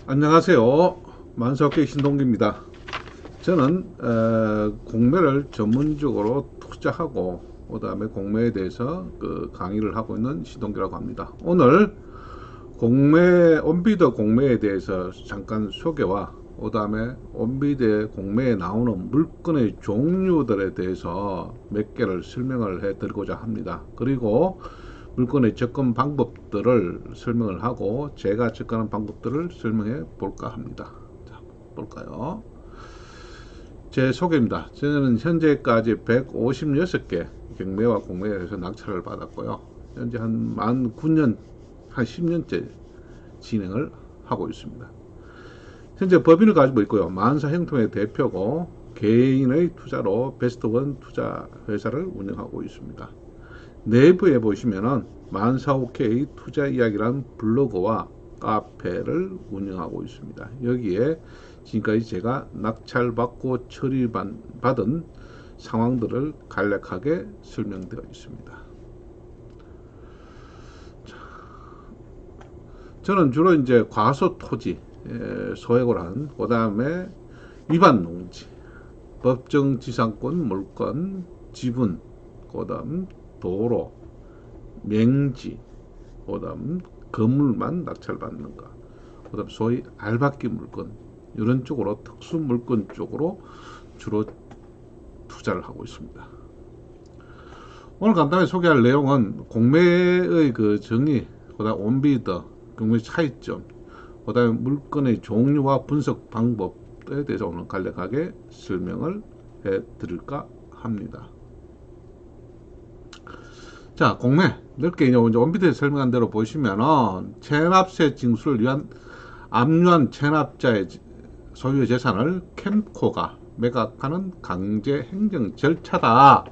안녕하세요. 만석계 신동기입니다. 저는 공매를 전문적으로 투자하고 그 다음에 공매에 대해서 강의를 하고 있는 신동기라고 합니다. 오늘 공매 온비더 공매에 대해서 잠깐 소개와 그 다음에 온비더 공매에 나오는 물건의 종류들에 대해서 몇 개를 설명을 해 드리고자 합니다. 그리고 물건의 접근 방법들을 설명을 하고 제가 접근하는 방법들을 설명해 볼까 합니다. 자, 볼까요? 제 소개입니다. 저는 현재까지 156개 경매와 공매에서 낙찰을 받았고요. 현재 만 9년, 한 10년째 진행을 하고 있습니다. 현재 법인을 가지고 있고요. 만사 형통의 대표고 개인의 투자로 베스트원 투자 회사를 운영하고 있습니다. 내부에 보시면은 만사오케이 투자 이야기라는 블로그와 카페를 운영하고 있습니다. 여기에 지금까지 제가 낙찰받고 처리받은 상황들을 간략하게 설명되어 있습니다. 저는 주로 이제 과소 토지 소액을 한, 그 다음에 위반 농지, 법정 지상권 물건, 지분, 그 다음 도로, 맹지, 그 다음 건물만 낙찰받는 것, 그 다음 소위 알박기 물건, 이런 쪽으로 특수 물건 쪽으로 주로 투자를 하고 있습니다. 오늘 간단히 소개할 내용은 공매의 정의, 그 다음 온비더, 경매 차이점, 그 다음에 물건의 종류와 분석 방법에 대해서 오늘 간략하게 설명을 해 드릴까 합니다. 자, 공매 넓게 이제 온비드에 설명한 대로 보시면은 체납세 징수를 위한 압류한 체납자의 소유의 재산을 캠코가 매각하는 강제 행정 절차다.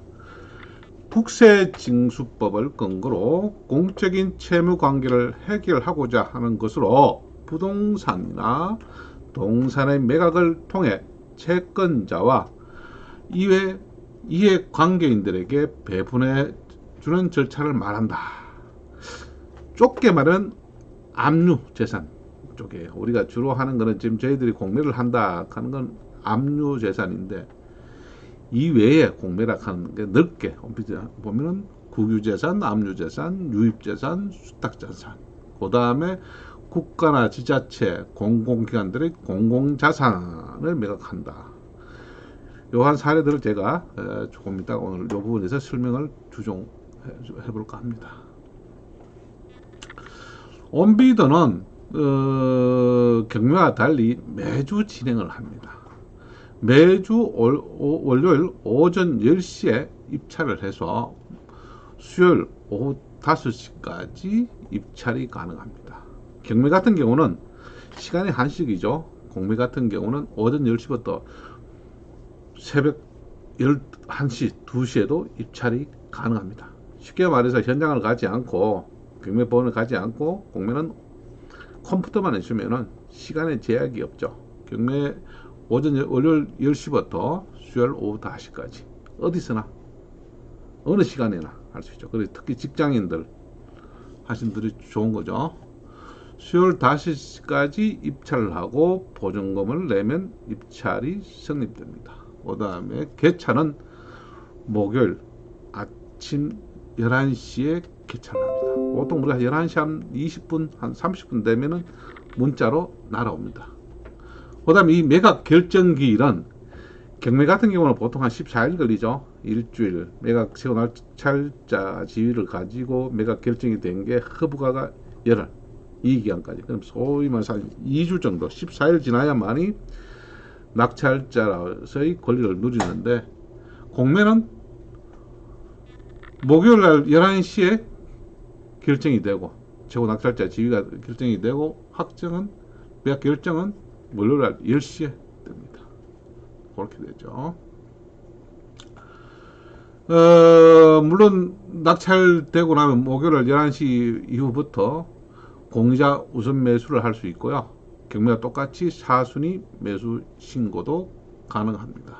국세징수법을 근거로 공적인 채무 관계를 해결하고자 하는 것으로 부동산이나 동산의 매각을 통해 채권자와 이외 이해관계인들에게 배분해 주는 절차를 말한다. 좁게 말은 압류 재산 쪽에 우리가 주로 하는 거는 지금 저희들이 공매를 한다 하는 건 압류 재산인데 이 외에 공매라 하는 게 넓게 보면은 국유재산, 압류재산, 유입재산, 수탁재산, 그 다음에 국가나 지자체, 공공기관들의 공공자산을 매각한다. 요한 사례들을 제가 조금 이따 오늘 이 부분에서 설명을 해볼까 합니다. 온비더는 경매와 달리 매주 진행을 합니다. 매주 월요일 오전 10시에 입찰을 해서 수요일 오후 5시까지 입찰이 가능합니다. 경매 같은 경우는 시간이 한식이죠. 공매 같은 경우는 오전 10시부터 새벽 11시, 2시에도 입찰이 가능합니다. 쉽게 말해서 현장을 가지 않고 경매법원을 가지 않고 공매는 컴퓨터만 있으면은 시간에 제약이 없죠. 경매 오전 월요일 10시부터 수요일 오후 5시까지 어디서나 어느 시간에나 할 수 있죠. 그래서 특히 직장인들 하신 분들이 좋은 거죠. 수요일 5시까지 입찰을 하고 보증금을 내면 입찰이 성립됩니다. 그 다음에 개차는 목요일 아침 11시에 개찰합니다. 보통 우리가 11시 한 20분, 한 30분 되면은 문자로 날아옵니다. 그 다음에 이 매각 결정기일은 경매 같은 경우는 보통 한 14일 걸리죠. 일주일. 매각 세고 낙찰자 지위를 가지고 매각 결정이 된 게 허브가가 열흘. 이 기간까지. 그럼 소위 말해서 2주 정도, 14일 지나야만이 낙찰자로서의 권리를 누리는데 공매는 목요일 날 11시에 결정이 되고 최고 낙찰자 지위가 결정이 되고 확정은 매각 결정은 월요일 날 10시에 됩니다. 그렇게 되죠. 물론 낙찰되고 나면 목요일 11시 이후부터 공자 우선 매수를 할 수 있고요. 경매와 똑같이 사순위 매수 신고도 가능합니다.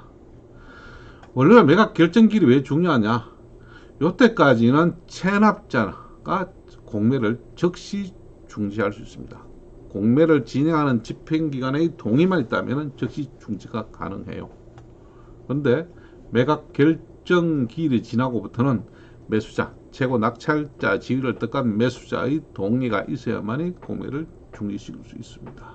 월요일 매각 결정기일이 왜 중요하냐? 요때까지는 체납자가 공매를 즉시 중지할 수 있습니다. 공매를 진행하는 집행기관의 동의만 있다면 즉시 중지가 가능해요. 그런데 매각 결정 기일이 지나고부터는 매수자, 최고 낙찰자 지위를 뜻한 매수자의 동의가 있어야만이 공매를 중지시킬 수 있습니다.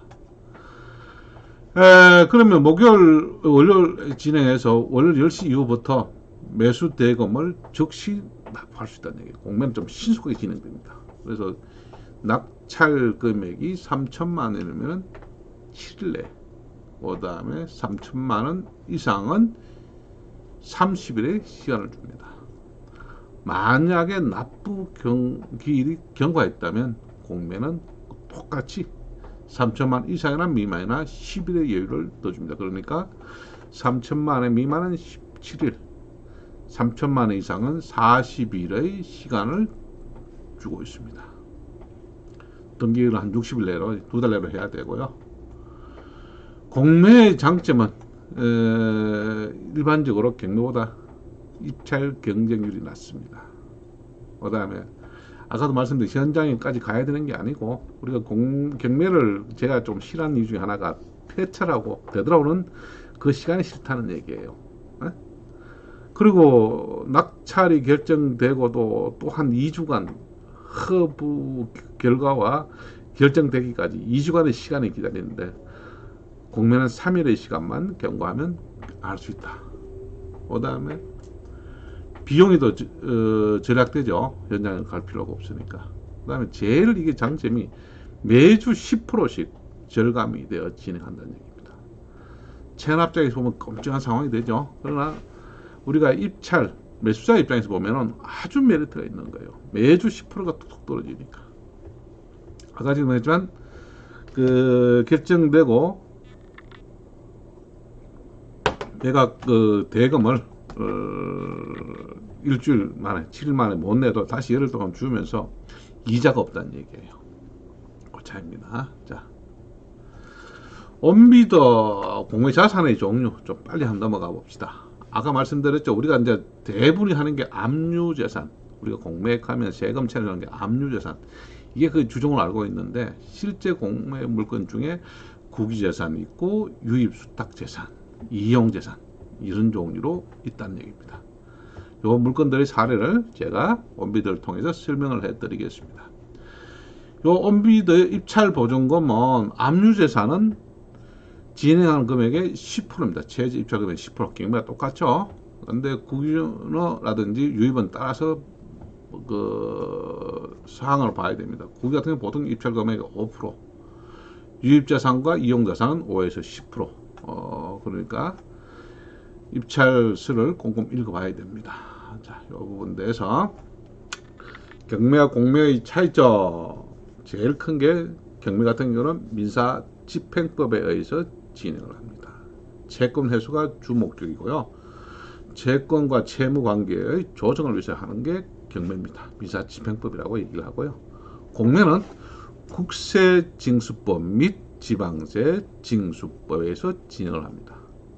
그러면 목요일, 월요일 진행해서 월요일 10시 이후부터 매수 대금을 즉시 납부할 수 있다는 얘기예요. 공매는 좀 신속하게 진행됩니다. 그래서 낙찰 금액이 3천만 원이면 7일 내, 그 다음에 3천만 원 이상은 30일의 시간을 줍니다. 만약에 납부 기일이 경과했다면 공매는 똑같이 3천만 원 이상이나 미만이나 10일의 여유를 더 줍니다. 그러니까 3천만 원 미만은 17일, 3천만 원 이상은 40일의 시간을 주고 있습니다. 등기일은 한 60일 내로, 2달 내로 해야 되고요. 공매의 장점은 일반적으로 경매보다 입찰 경쟁률이 낮습니다. 그 다음에 아까도 말씀드린 현장에까지 가야 되는 게 아니고, 우리가 경매를 제가 좀 싫어하는 이유 중에 하나가 폐차라고 되돌아오는 그 시간이 싫다는 얘기예요. 그리고 낙찰이 결정되고도 또 한 2주간 허브 결과와 결정되기까지 2주간의 시간이 기다리는데, 공매는 3일의 시간만 경과하면 알 수 있다. 그 다음에 비용이 더 절약되죠. 현장에 갈 필요가 없으니까. 그 다음에 제일 이게 장점이 매주 10%씩 절감이 되어 진행한다는 얘기입니다. 체납장에서 보면 끔찍한 상황이 되죠. 그러나 우리가 입찰, 매수자 입장에서 보면은 아주 메리트가 있는 거예요. 매주 10%가 툭툭 떨어지니까. 아까 지금 했지만 결정되고 내가 대금을 일주일 만에, 7일 만에 못 내도 다시 열흘 동안 주면서 이자가 없다는 얘기예요. 그 차이입니다. 자, 온비더 공매 자산의 종류 좀 빨리 한번 넘어가 봅시다. 아까 말씀드렸죠. 우리가 이제 대부분이 하는 게 압류재산, 우리가 공매하면 세금 처리하는 게 압류재산, 이게 그 주종을 알고 있는데, 실제 공매 물건 중에 구기재산이 있고 유입수탁재산, 이용재산, 이런 종류로 있다는 얘기입니다. 요 물건들의 사례를 제가 온비더를 통해서 설명을 해드리겠습니다. 요 온비더의 입찰 보증금은 압류재산은 진행하는 금액의 10%입니다. 최저 입찰 금액 10%. 경매가 똑같죠. 그런데 구기라든지 유입은 따라서 그 사항을 봐야 됩니다. 구기 같은 경우 보통 입찰 금액이 5%, 유입자산과 이용자산은 5에서 10%. 그러니까 입찰서를 꼼꼼히 읽어봐야 됩니다. 자, 이 부분 대해서 경매와 공매의 차이점, 제일 큰 게 경매 같은 경우는 민사 집행법에 의해서 진행을 합니다. 채권 회수가 주 목적이고요. 채권과 채무 관계의 조정을 위해서 하는 게 경매입니다. 민사 집행법이라고 얘기를 하고요. 공매는 국세징수법 및 지방세 징수법에서 진행을 합니다.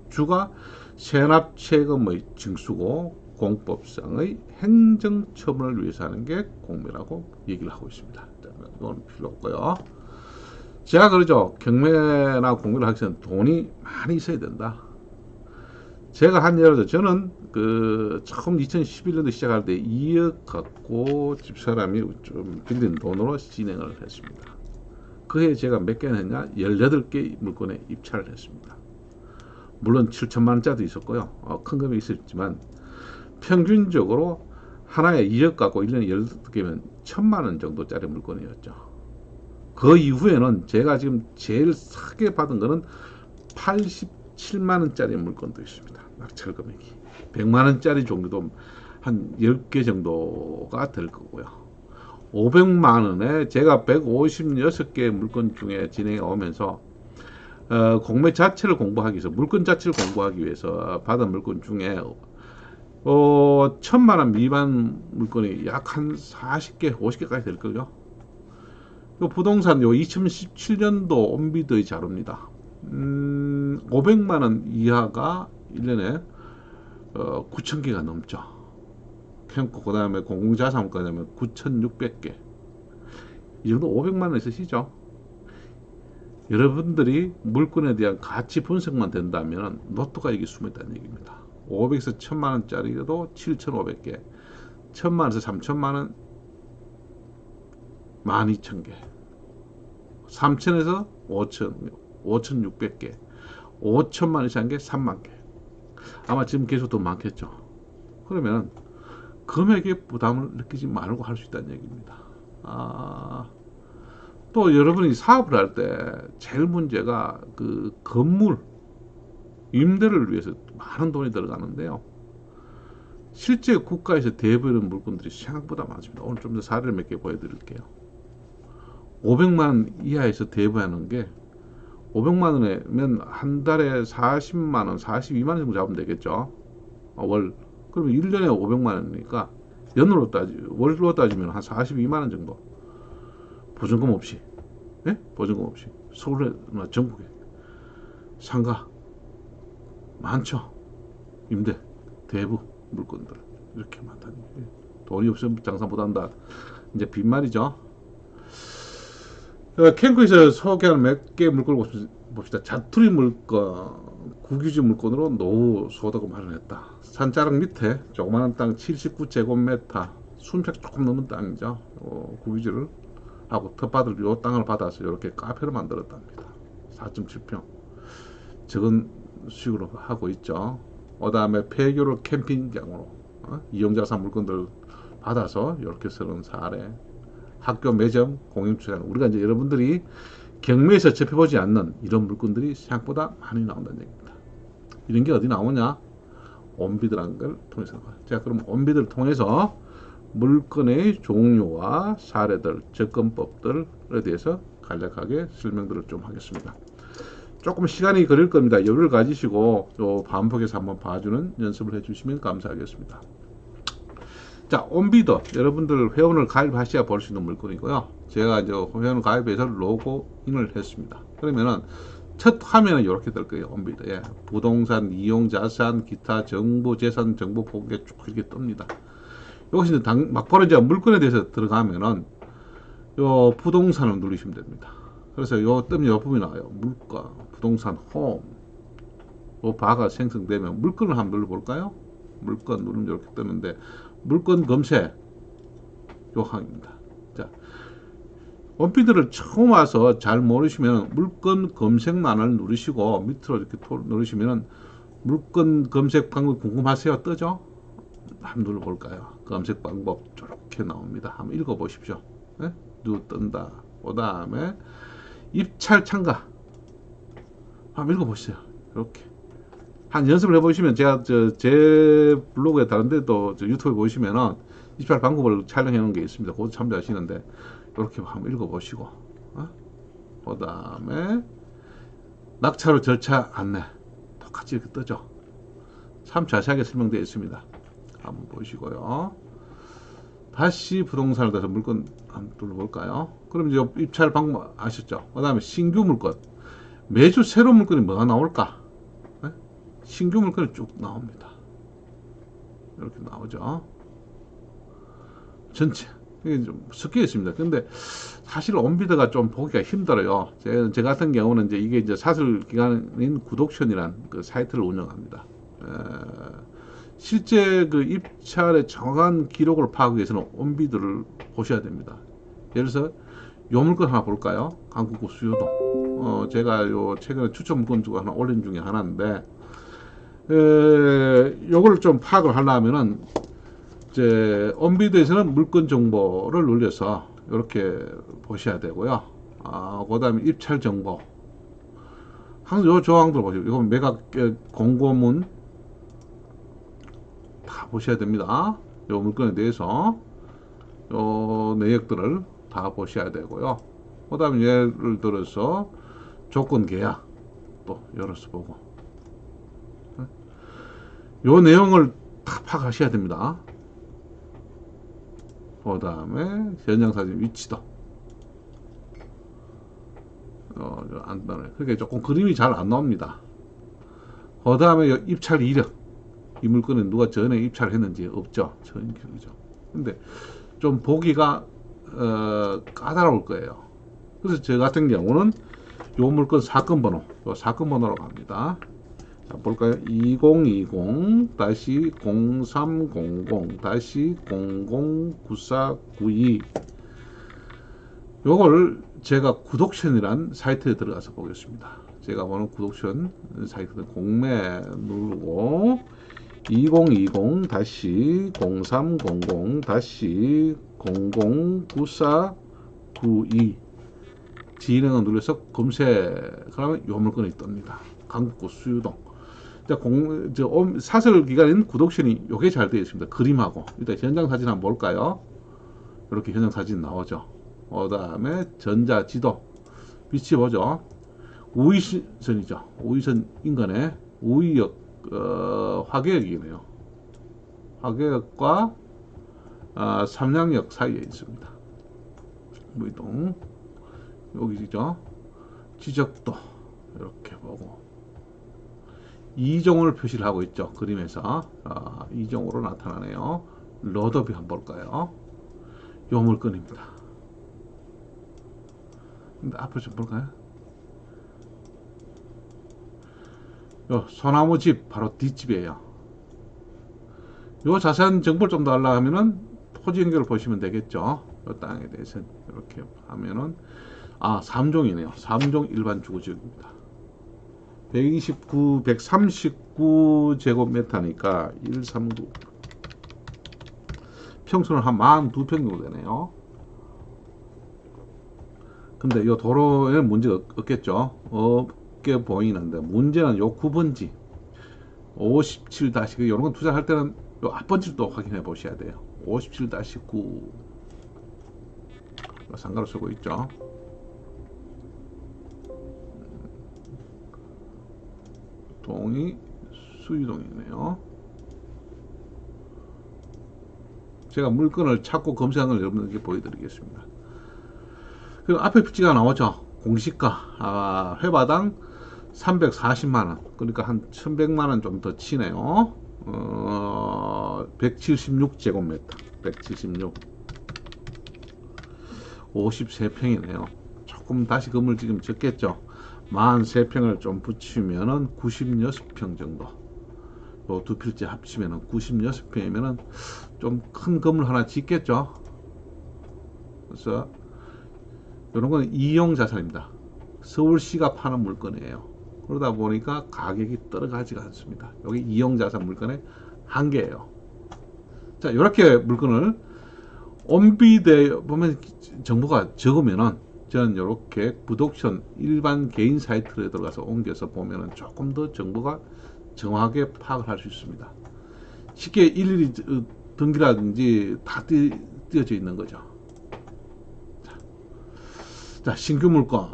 주가 세납채금의 징수고 공법상의 행정처분을 위해서 하는 게 공매라고 얘기를 하고 있습니다. 이건 필요 없고요. 제가 그러죠. 경매나 공매를 하기 전에 돈이 많이 있어야 된다. 제가 한 예로 저는 처음 2011년도 시작할 때 2억 갖고 집사람이 좀 빌린 돈으로 진행을 했습니다. 그해 제가 몇 개나 했냐? 18개 물건에 입찰을 했습니다. 물론 7천만 원짜리도 있었고요. 큰 금액이 있었지만 평균적으로 하나에 2억 갖고 1년에 18개면 1,000만 원 정도짜리 물건이었죠. 그 이후에는 제가 지금 제일 싸게 받은 거는 87만 원짜리 물건도 있습니다. 낙찰 금액이 100만 원짜리 종류도 한 10개 정도가 될 거고요. 500만 원에 제가 156개 물건 중에 진행해 오면서 공매 자체를 공부하기 위해서, 물건 자체를 공부하기 위해서 받은 물건 중에 1,000만 원 미만 물건이 약 한 40개, 50개까지 될 거죠. 요 부동산 2017년도 온비더의 자료입니다. 500만 원 이하가 1년에 9,000개가 넘죠. 캠코, 그 다음에 공공자산까지 하면 9,600개. 이 정도 500만 원 있으시죠? 여러분들이 물건에 대한 가치 분석만 된다면 로또가 여기 숨어 있다는 얘기입니다. 500에서 1000만 원짜리도 7,500개, 1000만 원에서 3000만 원 12,000개, 3000에서 5000, 5600개, 5000만 이상한 게 3만 개. 아마 지금 계속 더 많겠죠. 그러면 금액에 부담을 느끼지 말고 할 수 있다는 얘기입니다. 또 여러분이 사업을 할 때 제일 문제가 그 건물 임대를 위해서 많은 돈이 들어가는데요. 실제 국가에서 대부분 물건들이 생각보다 많습니다. 오늘 좀 더 사례를 몇 개 보여드릴게요. 500만 원 이하에서 대부하는 게 500만 원이면 한 달에 40만 원, 42만 원 정도 잡으면 되겠죠. 월. 그러면 1년에 500만 원이니까 월로 따지면 한 42만 원 정도. 보증금 없이. 예? 보증금 없이. 서울이나 전국에 상가 많죠. 임대, 대부 물건들 이렇게 많다니. 돈이 없으면 장사 못한다. 이제 빈말이죠. 캔코에서 소개하는 몇 개 물건을 봅시다. 자투리 물건, 국유지 물건으로 노후 소득을 마련했다. 산자락 밑에 조그마한 땅 79제곱미터, 순평 조금 넘는 땅이죠. 국유지를 하고 텃밭을 요 땅을 받아서 이렇게 카페를 만들었답니다. 4.7평. 적은 식으로 하고 있죠. 그 다음에 폐교를 캠핑장으로 이용자사 물건들 받아서 이렇게 쓰는 사례. 학교 매점, 공영주차장. 우리가 이제 여러분들이 경매에서 접해보지 않는 이런 물건들이 생각보다 많이 나온다는 얘기입니다. 이런 게 어디 나오냐? 온비드라는 걸 통해서 나와요. 자, 그럼 온비드를 통해서 물건의 종류와 사례들, 접근법들에 대해서 간략하게 설명들을 좀 하겠습니다. 조금 시간이 걸릴 겁니다. 여유를 가지시고 또 반복해서 한번 봐주는 연습을 해주시면 감사하겠습니다. 자, 온비더 여러분들 회원을 가입하셔야 볼 수 있는 물건이고요. 제가 이제 회원을 가입해서 로그인을 했습니다. 그러면은 첫 화면은 이렇게 될 거예요. 온비더. 예. 부동산, 이용 자산, 기타 정보, 재산 정보 보기에 쭉 이렇게 뜹니다. 여기서 이제 막바로 이제 물건에 대해서 들어가면은 요 부동산을 누르시면 됩니다. 그래서 요 뜸이 요 부분이 나와요. 물가, 부동산, 홈. 요 바가 생성되면 물건을 한번 눌러볼까요? 물건 누르면 이렇게 뜨는데 물건 검색 요 항입니다. 자, 원피드를 처음 와서 잘 모르시면 물건 검색만을 누르시고 밑으로 이렇게 누르시면 물건 검색 방법 궁금하세요? 뜨죠? 한번 눌러볼까요? 검색 방법 이렇게 나옵니다. 한번 읽어보십시오. 네? 누 뜬다. 그 다음에 입찰 참가 한번 읽어보세요. 이렇게 한 연습을 해보시면 제가 제 블로그에 다른데 또 유튜브에 보시면은 입찰 방법을 촬영해 놓은 게 있습니다. 그것도 참조하시는데 이렇게 한번 읽어보시고 그 다음에 낙찰로 절차 안내 똑같이 이렇게 뜨죠. 참 자세하게 설명되어 있습니다. 한번 보시고요. 다시 부동산을 다시 물건 한번 눌러볼까요? 그럼 이제 입찰 방법 아셨죠? 그 다음에 신규 물건 매주 새로운 물건이 뭐가 나올까? 신규 물건이 쭉 나옵니다. 이렇게 나오죠. 전체 이게 좀 섞여 있습니다. 근데 사실 온비드가 좀 보기가 힘들어요. 제 같은 경우는 이제 이게 이제 사설 기관인 구독션이란 그 사이트를 운영합니다. 실제 그 입찰의 정확한 기록을 파악하기 위해서는 온비드를 보셔야 됩니다. 예를 들어서 요 물건 하나 볼까요? 한국구 수요동. 제가 요 최근에 추천 물건 주고 하나 올린 중에 하나인데, 요걸 좀 파악을 하려면은, 이제, 온비드에서는 물건 정보를 눌려서 이렇게 보셔야 되고요. 그 다음에 입찰 정보. 항상 요 조항들 보시고, 이건 매각 공고문 다 보셔야 됩니다. 요 물건에 대해서 요 내역들을 다 보셔야 되고요. 그 다음에 예를 들어서 조건 계약 또 열어서 보고 요 내용을 다 파악하셔야 됩니다. 그 다음에 현장사진 위치도 안 나와요. 그러니까 조금 그림이 잘 안 나옵니다. 그 다음에 입찰 이력, 이 물건은 누가 전에 입찰을 했는지 없죠. 전 기록이죠. 근데 좀 보기가 까다로울 거예요. 그래서 저 같은 경우는 요 물건 사건 번호, 요 사건 번호로 갑니다. 자, 볼까요? 2020-0300-009492. 요걸 제가 구독천이란 사이트에 들어가서 보겠습니다. 제가 보는 구독천 사이트는 공매 누르고 2020-0300-009492 진행을 눌러서 검색하면 요 물건이 뜹니다. 강북구 수유동. 사설 기간인 구독션이 요게 잘 되어 있습니다. 그림하고. 일단 현장 사진 한번 볼까요? 이렇게 현장 사진 나오죠. 그 다음에 전자지도 위치 보죠. 우이선이죠. 우이선 인근에 우이역 화계역이네요. 화계역과 삼양역 사이에 있습니다. 무이동 여기죠. 지적도 이렇게 보고 이종을 표시를 하고 있죠. 그림에서 이종으로 나타나네요. 로더뷰 한번 볼까요? 요 물건입니다. 근데 앞을 좀 볼까요? 요 소나무 집 바로 뒷집이에요. 요 자세한 정보를 좀 더 알라 하면은 토지 연결을 보시면 되겠죠. 요 땅에 대해서 이렇게 하면은 3종이네요. 3종 일반 주거지역입니다. 139제곱미터니까 139 평수는 한 42평 정도 되네요. 근데 이 도로에는 문제가 없겠죠. 없게 보이는데 문제는 요 9번지 57- 이런 건 투자할 때는 요 앞번지도 확인해 보셔야 돼요. 57-9 상가로 쓰고 있죠. 동이 수유동이네요. 제가 물건을 찾고 검색한 걸 여러분들께 보여드리겠습니다. 그리고 앞에 표지가 나오죠. 공시가 회바당 340만원, 그러니까 한 1100만원 좀 더 치네요. 176제곱미터 176 53평이네요 조금 다시 건물 지금 적겠죠. 43평을 좀 붙이면은 96평 정도. 요 두 필지 합치면은 96평이면은 좀 큰 건물 하나 짓겠죠. 그래서 이런 건 이용 자산입니다. 서울시가 파는 물건이에요. 그러다 보니까 가격이 떨어가지가 않습니다. 여기 이용 자산 물건의 한계예요. 자, 이렇게 물건을 온비대 보면 정보가 적으면은 저는 이렇게 구독션 일반 개인 사이트에 들어가서 옮겨서 보면은 조금 더 정보가 정확하게 파악을 할 수 있습니다. 쉽게 일일이 등기라든지 다 띄어져 있는 거죠. 자, 신규 물건.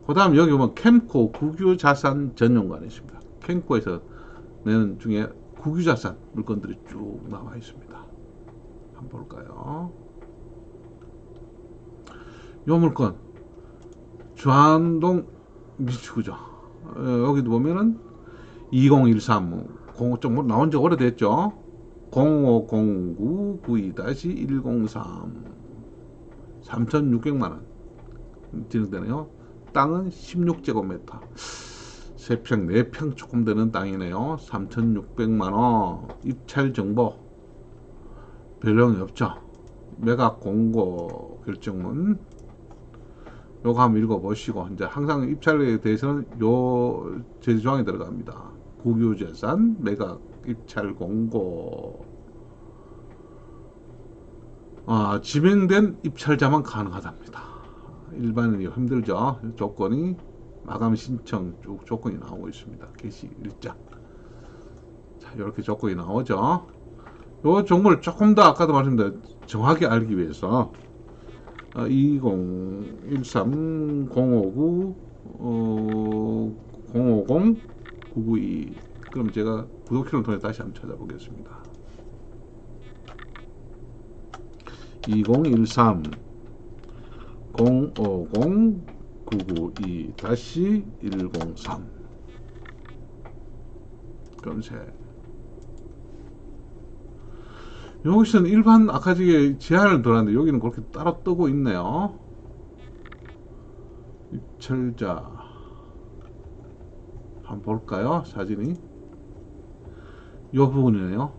그 다음 여기 보면 캠코 국유자산 전용관이 있습니다. 캠코에서 내는 중에 국유자산 물건들이 쭉 나와 있습니다. 한번 볼까요? 요 물건 주안동 미추구죠. 여기도 보면은 2013 좀 나온 지 오래됐죠. 050992-103 3600만원 진행되네요. 땅은 16제곱미터 3평 4평 조금 되는 땅이네요. 3600만원. 입찰 정보 별령이 없죠. 매각 공고 결정문 요거 한번 읽어보시고, 이제 항상 입찰에 대해서는 요 제조항에 들어갑니다. 국유재산 매각 입찰 공고. 지명된 입찰자만 가능하답니다. 일반인이 힘들죠. 조건이 마감 신청 쭉 조건이 나오고 있습니다. 게시 일자. 자, 이렇게 조건이 나오죠. 요 정보를 조금 더 아까도 말씀드린 정확히 알기 위해서 2013 059 050 992. 그럼 제가 구독키를 통해 다시 한번 찾아보겠습니다. 2013 050 992-103 검색. 여기서는 일반 아까 저게 제한을 들었는데 여기는 그렇게 따로 뜨고 있네요. 입찰자 한번 볼까요? 사진이 요 부분이네요.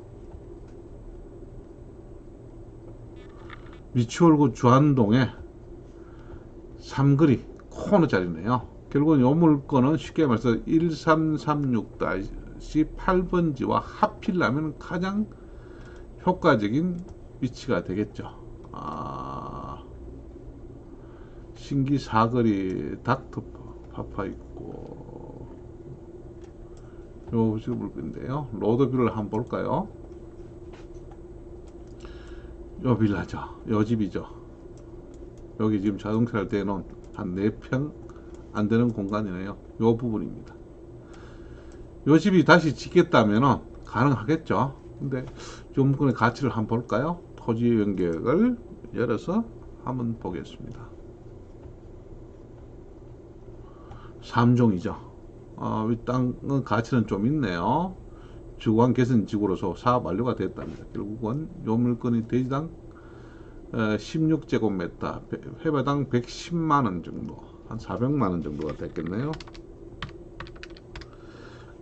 미추홀구 주안동에 삼거리 코너 자리네요. 결국은 요 물건은 쉽게 말해서 1336-8번지와 합필라면 가장 효과적인 위치가 되겠죠. 신기 사거리 닥터 파파 있고 요 물건인데요. 로드뷰를 한번 볼까요? 요 빌라죠. 요 집이죠. 여기 지금 자동차를 대놓은 한 4평 안 되는 공간이네요. 요 부분입니다. 요 집이 다시 짓겠다면 가능하겠죠. 근데 요 물건의 가치를 한번 볼까요? 토지 연결을 열어서 한번 보겠습니다. 3종이죠. 이 땅은 가치는 좀 있네요. 주관 개선 지구로서 사업 완료가 됐답니다. 결국은 요 물건이 대지당 16제곱미터, 회바당 110만원 정도, 한 400만원 정도가 됐겠네요.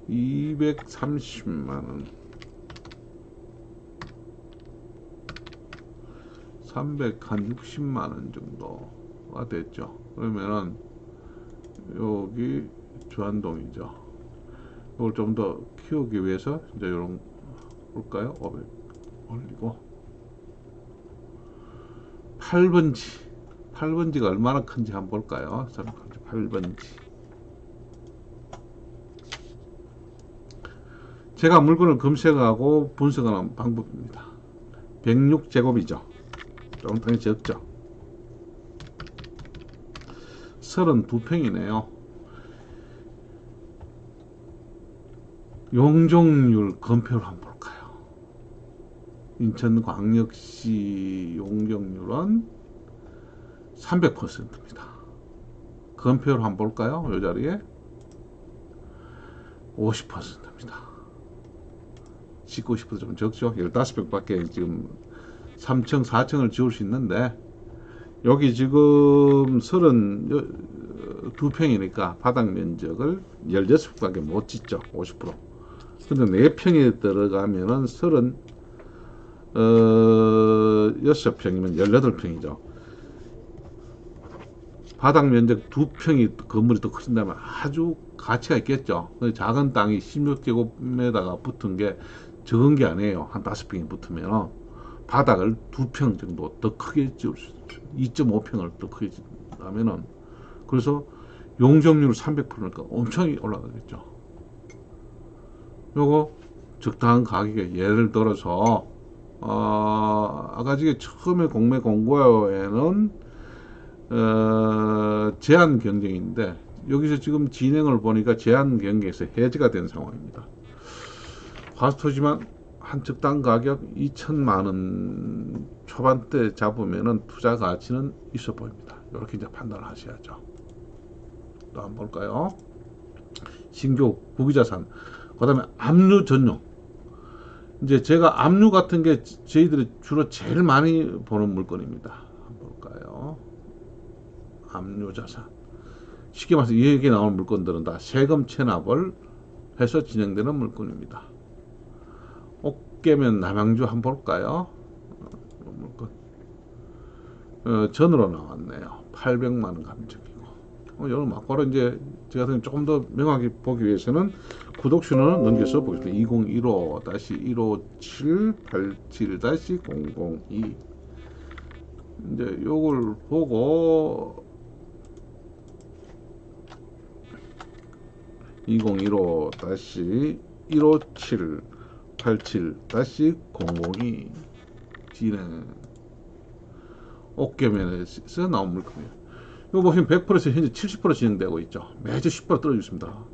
230만원, 360만원 정도가 됐죠. 그러면은 여기 주안동이죠. 이걸 좀 더 키우기 위해서 이제 이런 볼까요? 500 올리고 8번지가 얼마나 큰지 한번 볼까요? 8번지. 제가 물건을 검색하고 분석하는 방법입니다. 106제곱이죠. 조금 땅이 적죠. 32평이네요. 용적률 건폐율 한번 볼까요? 인천광역시 용적률은 300%입니다. 건폐율 한번 볼까요? 이 자리에 50%입니다. 짓고 싶어도 좀 적죠. 15평밖에 지금 3층, 4층을 지을 수 있는데 여기 지금 32평이니까 바닥 면적을 16평밖에 못 짓죠. 50%. 근데 4평에 들어가면은 36평이면 18평이죠. 바닥 면적 2평이 건물이 더 커진다면 아주 가치가 있겠죠. 작은 땅이 16제곱미터가 붙은 게 적은 게 아니에요. 한 5평이 붙으면 바닥을 2평 정도 더 크게 지을 수 있죠. 2.5평을 더 크게 지으면은 그래서 용적률 300%니까 엄청 올라가겠죠. 요거 적당한 가격에 예를 들어서 아까 지금 처음에 공매 공고에는 제한 경쟁인데 여기서 지금 진행을 보니까 제한 경쟁에서 해지가 된 상황입니다. 과수토지만 한 적당 가격 2천만원 초반대 잡으면은 투자 가치는 있어 보입니다. 이렇게 이제 판단을 하셔야죠. 또 한번 볼까요? 신규 부기자산, 그 다음에 압류 전용. 이제 제가 압류 같은 게 저희들이 주로 제일 많이 보는 물건입니다. 한번 볼까요? 압류 자산. 쉽게 말해서 여기에 나오는 물건들은 다 세금 체납을 해서 진행되는 물건입니다. 옥계면 남양주 한번 볼까요? 물건. 전으로 나왔네요. 800만원 감정이고. 여러분 막바로 이제 제가 조금 더 명확히 보기 위해서는 구독 신호는 넘겨서 보겠습니다. 2015-15787-002 이제 요걸 보고 2015-15787-002 진행 옥계면에서 나온 물건이에요. 이거 보시면 100%에서 현재 70% 진행되고 있죠. 매주 10% 떨어지고 있습니다.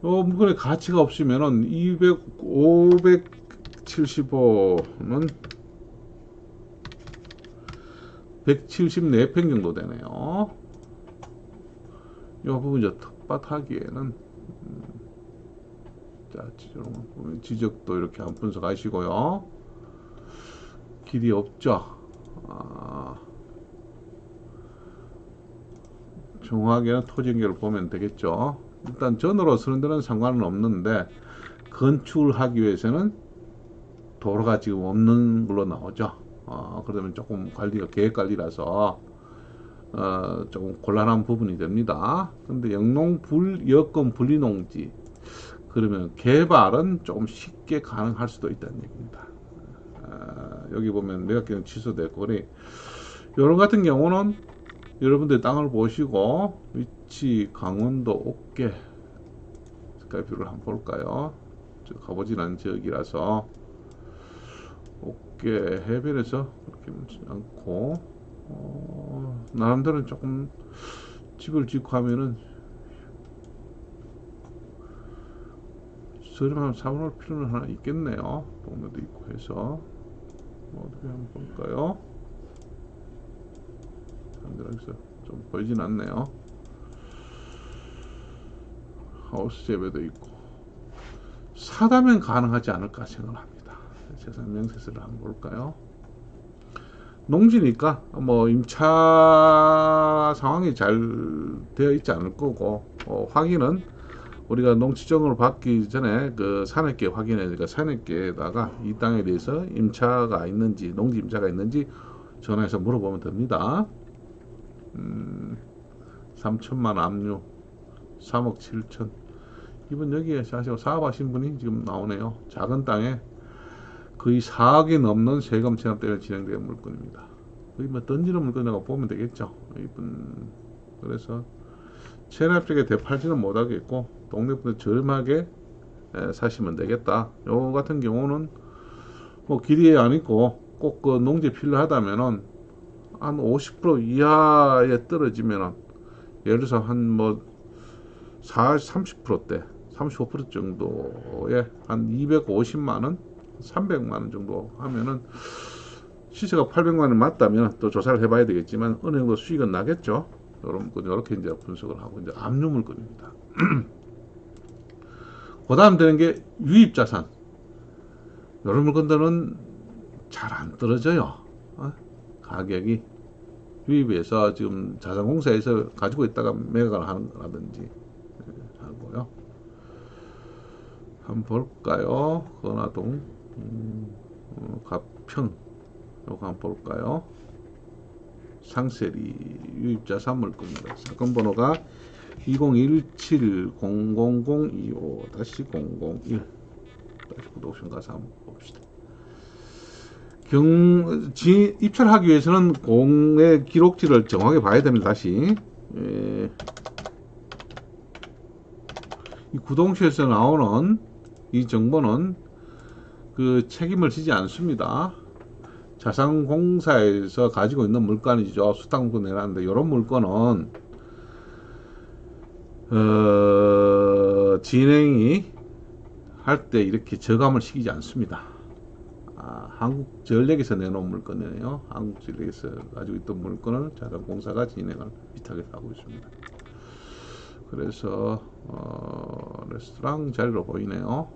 물건의 가치가 없으면은 575는 174평 정도 되네요. 이 부분 이제 텃밭하기에는 자, 지적도 이렇게 한 분석하시고요. 길이 없죠. 정확하게는 토지 연결을 보면 되겠죠. 일단 전으로 쓰는 데는 상관은 없는데 건축을 하기 위해서는 도로가 지금 없는 걸로 나오죠. 그러면 조금 관리가 계획 관리라서 조금 곤란한 부분이 됩니다. 근데 여건 분리농지 그러면 개발은 조금 쉽게 가능할 수도 있다는 얘기입니다. 여기 보면 매각계획 취소됐고 이런 같은 경우는 여러분들 땅을 보시고 위치 강원도 옥계 스카이뷰를 한번 볼까요? 가보진 않은 지역이라서 옥계 해변에서 그렇게 많지 않고 나름대로 조금 집을 짓고 하면은 저렴하면 사볼 필요는 하나 있겠네요. 동네도 있고 해서 어떻게 한번 볼까요? 여기서 좀 보이진 않네요. 하우스 재배도 있고 사다면 가능하지 않을까 생각합니다. 재산 명세서를 한번 볼까요? 농지니까 뭐 임차 상황이 잘 되어 있지 않을 거고 확인은 우리가 농지정을 받기 전에 그 산업계 확인해니까 산업계에다가 이 땅에 대해서 임차가 있는지 농지 임차가 있는지 전화해서 물어보면 됩니다. 3천만 압류 3억 7천 이번 여기에 사실 사업하신 분이 지금 나오네요. 작은 땅에 거의 4억이 넘는 세금 체납 때문에 진행된 물건입니다. 거의 뭐 던지는 물건이라고 보면 되겠죠. 이분 그래서 체납 쪽에 대팔지는 못하겠고 동네 분들 저렴하게 사시면 되겠다. 요 같은 경우는 뭐 길이에 안 있고 꼭 그 농지 필요하다면은 한 50% 이하에 떨어지면은 예를 들어서 한 뭐 30%대 35% 정도에 한 250만원 300만원 정도 하면은 시세가 800만원 맞다면 또 조사를 해봐야 되겠지만 어느 정도 수익은 나겠죠. 이렇게 이제 분석을 하고 이제 압류 물건입니다. 그 다음 되는 게 유입자산. 이런 물건들은 잘 안 떨어져요. 가격이 유입해서 지금 자산공사에서 가지고 있다가 매각을 하는 거라든지 하고요. 한번 볼까요? 건화동 가평 요거 한번 볼까요? 상세리 유입자산 물건입니다. 사건 번호가 2017-00025-001 구독션 가서 한번 봅시다. 입찰하기 위해서는 공의 기록지를 정확하게 봐야 됩니다. 다시 이 구동시에서 나오는 이 정보는 그 책임을 지지 않습니다. 자산공사에서 가지고 있는 물건이죠. 수탁물건 내놨는데 이런 물건은 진행이 할 때 이렇게 저감을 시키지 않습니다. 한국전력에서 내놓은 물건이에요. 한국전력에서 가지고 있던 물건을 자산공사가 진행을 비슷하게 하고 있습니다. 그래서 레스토랑 자리로 보이네요.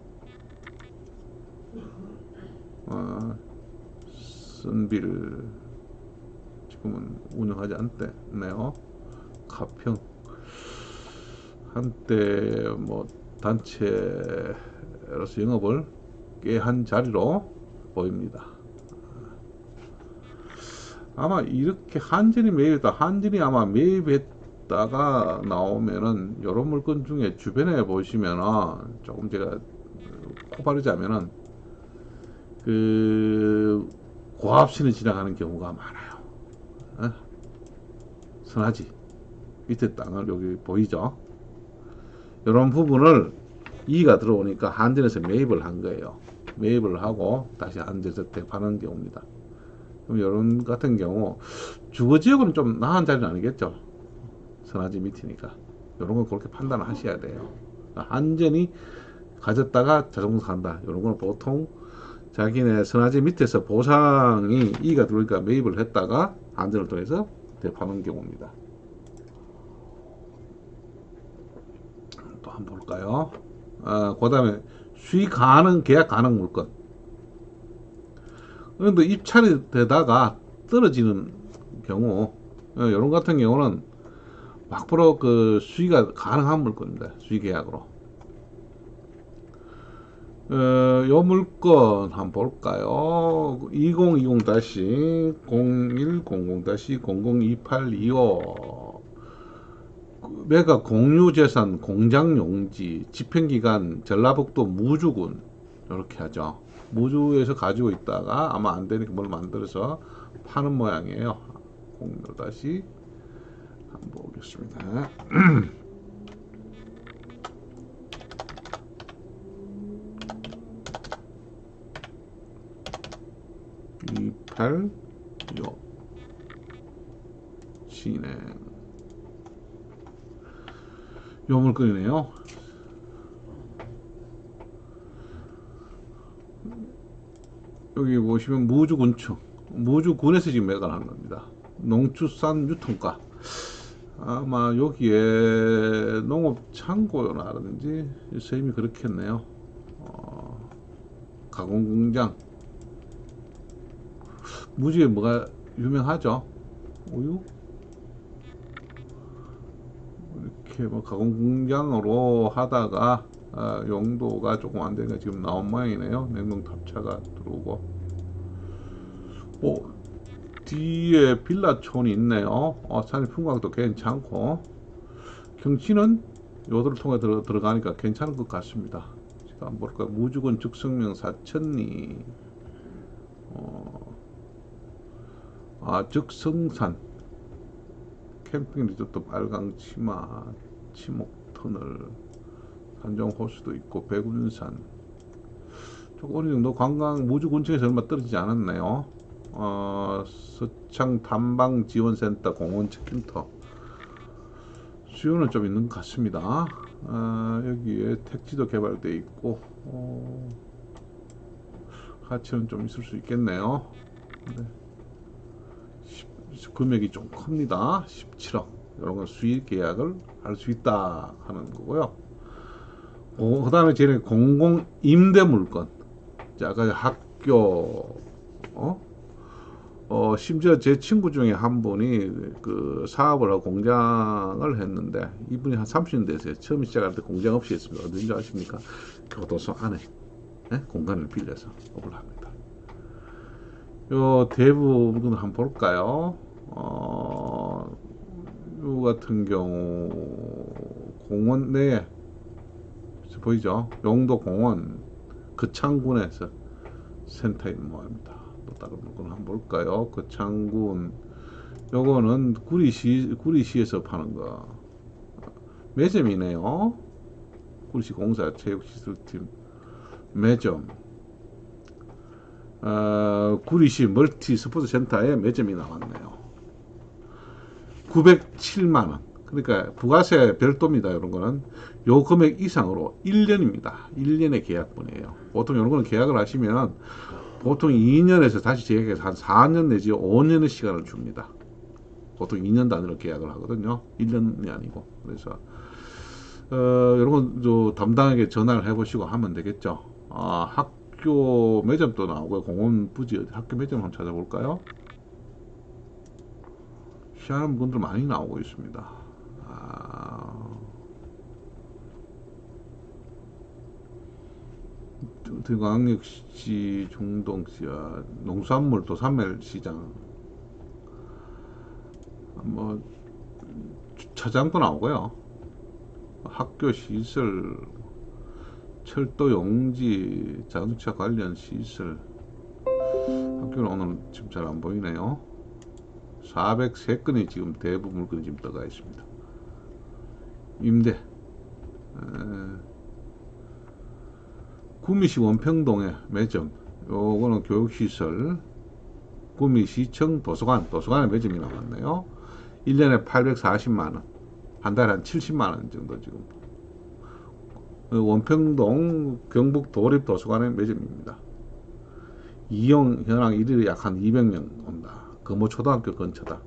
선빌 지금은 운영하지 않네요. 가평 한때 뭐 단체로서 영업을 꽤 한 자리로 보입니다. 아마 이렇게 한전이 매입했다. 한전이 아마 매입했다가 나오면은 이런 물건 중에 주변에 보시면은 조금 제가 코바르자면은 그 고압신을 지나가는 경우가 많아요. 선하지 밑에 땅을 여기 보이죠? 이런 부분을 이가 들어오니까 한전에서 매입을 한 거예요. 매입을 하고 다시 한전에서 대파는 경우입니다. 그럼 이런 같은 경우 주거지역은 좀 나은 자리는 아니겠죠. 선하지 밑이니까 이런 건 그렇게 판단을 하셔야 돼요. 한전이 가졌다가 자동차 간다. 이런 건 보통 자기네 선하지 밑에서 보상이 이가 들어오니까 매입을 했다가 한전을 통해서 대파는 경우입니다. 또 한번 볼까요? 그 다음에 수익 가능, 계약 가능 물건. 그런데 입찰이 되다가 떨어지는 경우, 이런 같은 경우는 100% 그 수의가 가능한 물건입니다. 수의 계약으로. 요 물건 한번 볼까요? 2020-0100-002825 매각 공유재산 공장용지 집행기간 전라북도 무주군 이렇게 하죠. 무주에서 가지고 있다가 아마 안 되니까 뭘 만들어서 파는 모양이에요. 01 다시 한번 보겠습니다. 286 진행. 요 물건이네요. 여기 보시면 무주군청, 무주군에서 지금 매각을 한 겁니다. 농축산 유통가. 아마 여기에 농업창고라든지 세임이 그렇겠네요. 가공공장. 무주에 뭐가 유명하죠? 우유? 이렇게 뭐 가공공장으로 하다가 용도가 조금 안 되니까 지금 나온 모양이네요. 냉동 탑차가 들어오고. 뒤에 빌라촌이 있네요. 산의 풍광도 괜찮고 경치는 요도를 통해 들어가니까 괜찮은 것 같습니다. 제가 한번 볼까요? 무주군 즉석명 사천리. 즉성산 캠핑 리조트 빨강 치마 치목 터널 산정 호수도 있고 백운산. 조금 어느 정도 관광 무주 근처에서 얼마 떨어지지 않았네요. 서창 탐방 지원센터 공원 체킹터 수요는 좀 있는 것 같습니다. 여기에 택지도 개발되어 있고 가치는 좀 있을 수 있겠네요. 네. 금액이 좀 큽니다. 17억. 이런 건 수익 계약을 할 수 있다 하는 거고요. 그 다음에 쟤는 공공 임대 물건. 자, 아까 학교, 심지어 제 친구 중에 한 분이 그 사업을 하고 공장을 했는데 이분이 한 30년 됐어요. 처음 시작할 때 공장 없이 했습니다. 어딘지 아십니까? 교도소 안에 공간을 빌려서 업을 합니다. 요 대부분 한번 볼까요? 요 같은 경우 공원 내에 보이죠? 영도 공원 거창군에서 센터에 있는 모양입니다. 또 다른 물건 한번 볼까요? 거창군 요거는 구리시에서 파는 거 매점이네요. 구리시 공사 체육시설팀 매점. 구리시 멀티 스포츠 센터에 매점이 나왔네요. 907만원. 그러니까 부가세 별도입니다. 이런 거는 요 금액 이상으로 1년입니다. 1년의 계약분이에요. 보통 이런 거는 계약을 하시면 보통 2년에서 다시 재계약해서 한 4년 내지 5년의 시간을 줍니다. 보통 2년 단위로 계약을 하거든요. 1년이 아니고. 그래서 이런 건 담당에게 전화를 해보시고 하면 되겠죠. 학교 매점도 나오고 공원 부지 학교 매점 한번 찾아볼까요? 희한한 분들 많이 나오고 있습니다. 광역시 중동시 농수산물 도산멜시장 뭐 주차장도 나오고요. 학교 시설 철도 용지 자동차 관련 시설. 학교는 오늘 지금 잘 안 보이네요. 403건이 지금 대부분 물건이 지금 떠가 있습니다. 임대. 구미시 원평동의 매점. 요거는 교육시설. 구미시청 도서관에 매점이 나왔네요. 1년에 840만원. 한 달에 한 70만원 정도 지금. 원평동 경북 도립도서관의 매점입니다. 이용 현황 일일에 약 한 200명 온다. 금호초등학교 근처다.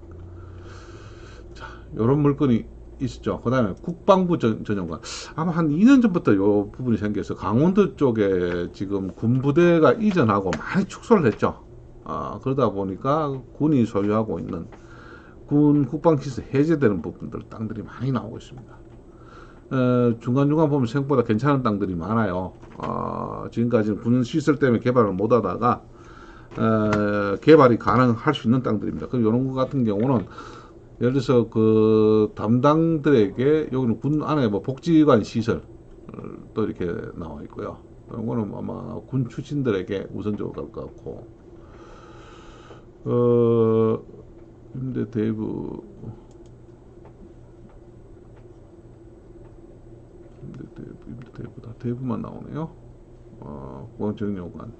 자, 요런 물건이 있었죠. 그 다음에 국방부 전용관. 아마 한 2년 전부터 요 부분이 생겨서 강원도 쪽에 지금 군부대가 이전하고 많이 축소를 했죠. 그러다 보니까 군이 소유하고 있는 군 국방기세 해제되는 부분들 땅들이 많이 나오고 있습니다. 중간중간 보면 생각보다 괜찮은 땅들이 많아요. 지금까지는 군 시설 때문에 개발을 못하다가 개발이 가능할 수 있는 땅들입니다. 그리고 이런 것 같은 경우는 예를 들어서 그 담당들에게 여기는 군 안에 뭐 복지관 시설 또 이렇게 나와 있고요. 이거는 아마 군 출신들에게 우선적으로 갈 것 같고, 임대 대부 다 대부만 나오네요. 공정요관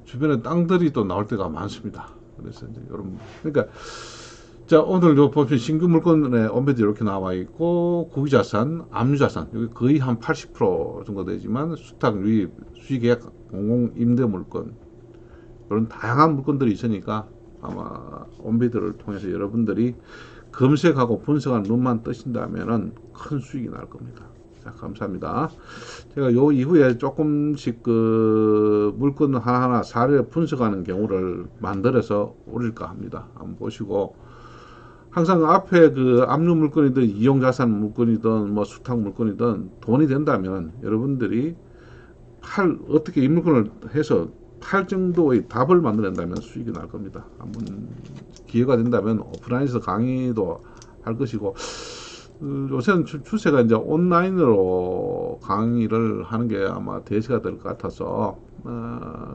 주변에 땅들이 또 나올 때가 많습니다. 그래서 이제 여러분, 그러니까 자, 오늘 요 보시면 신규 물건의 언배도 이렇게 나와 있고, 고유자산, 압류자산 여기 거의 한 80% 정도 되지만, 수탁, 유입, 수의계약, 공공 임대 물건 이런 다양한 물건들이 있으니까 아마 언배들을 통해서 여러분들이 검색하고 분석하는 눈만 뜨신다면은 큰 수익이 날 겁니다. 자, 감사합니다. 제가 요 이후에 조금씩 그 물건 하나하나 사례 분석하는 경우를 만들어서 올릴까 합니다. 한번 보시고, 항상 앞에 그 압류 물건이든 이용자산 물건이든 뭐 수탁 물건이든 돈이 된다면 여러분들이 어떻게 이 물건을 해서 팔 정도의 답을 만들어낸다면 수익이 날 겁니다. 한번 기회가 된다면 오프라인에서 강의도 할 것이고, 요새는 추세가 이제 온라인으로 강의를 하는 게 아마 대세가 될 것 같아서,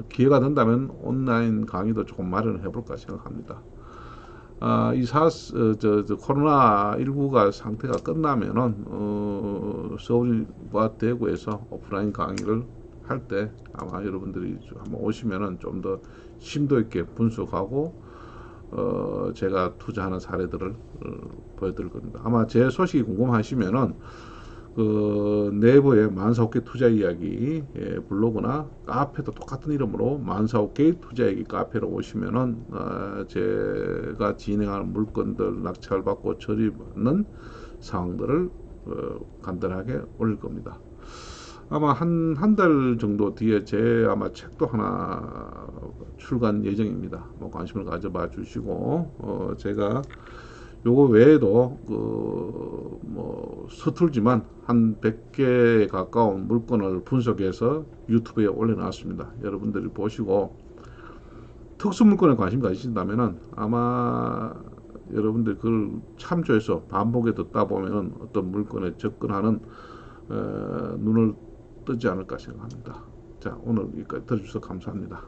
기회가 된다면 온라인 강의도 조금 마련을 해볼까 생각합니다. 이 코로나19가 상태가 끝나면은, 서울과 대구에서 오프라인 강의를 할 때 아마 여러분들이 한번 오시면은 좀 더 심도 있게 분석하고, 제가 투자하는 사례들을 보여드릴 겁니다. 아마 제 소식이 궁금하시면은 그 내부에 만사오케이 투자 이야기 블로그나 카페도 똑같은 이름으로 만사오케이 투자 이야기 카페로 오시면은 제가 진행하는 물건들 낙찰받고 처리받는 상황들을 간단하게 올릴 겁니다. 아마 한 달 정도 뒤에 제 아마 책도 하나 출간 예정입니다. 뭐 관심을 가져봐 주시고, 제가 요거 외에도 뭐 서툴지만 한 100개에 가까운 물건을 분석해서 유튜브에 올려놨습니다. 여러분들이 보시고 특수 물건에 관심 가지신다면은 아마 여러분들 그걸 참조해서 반복해 듣다 보면은 어떤 물건에 접근하는 눈을 뜨지 않을까 생각합니다. 자, 오늘 여기까지 들어주셔서 감사합니다.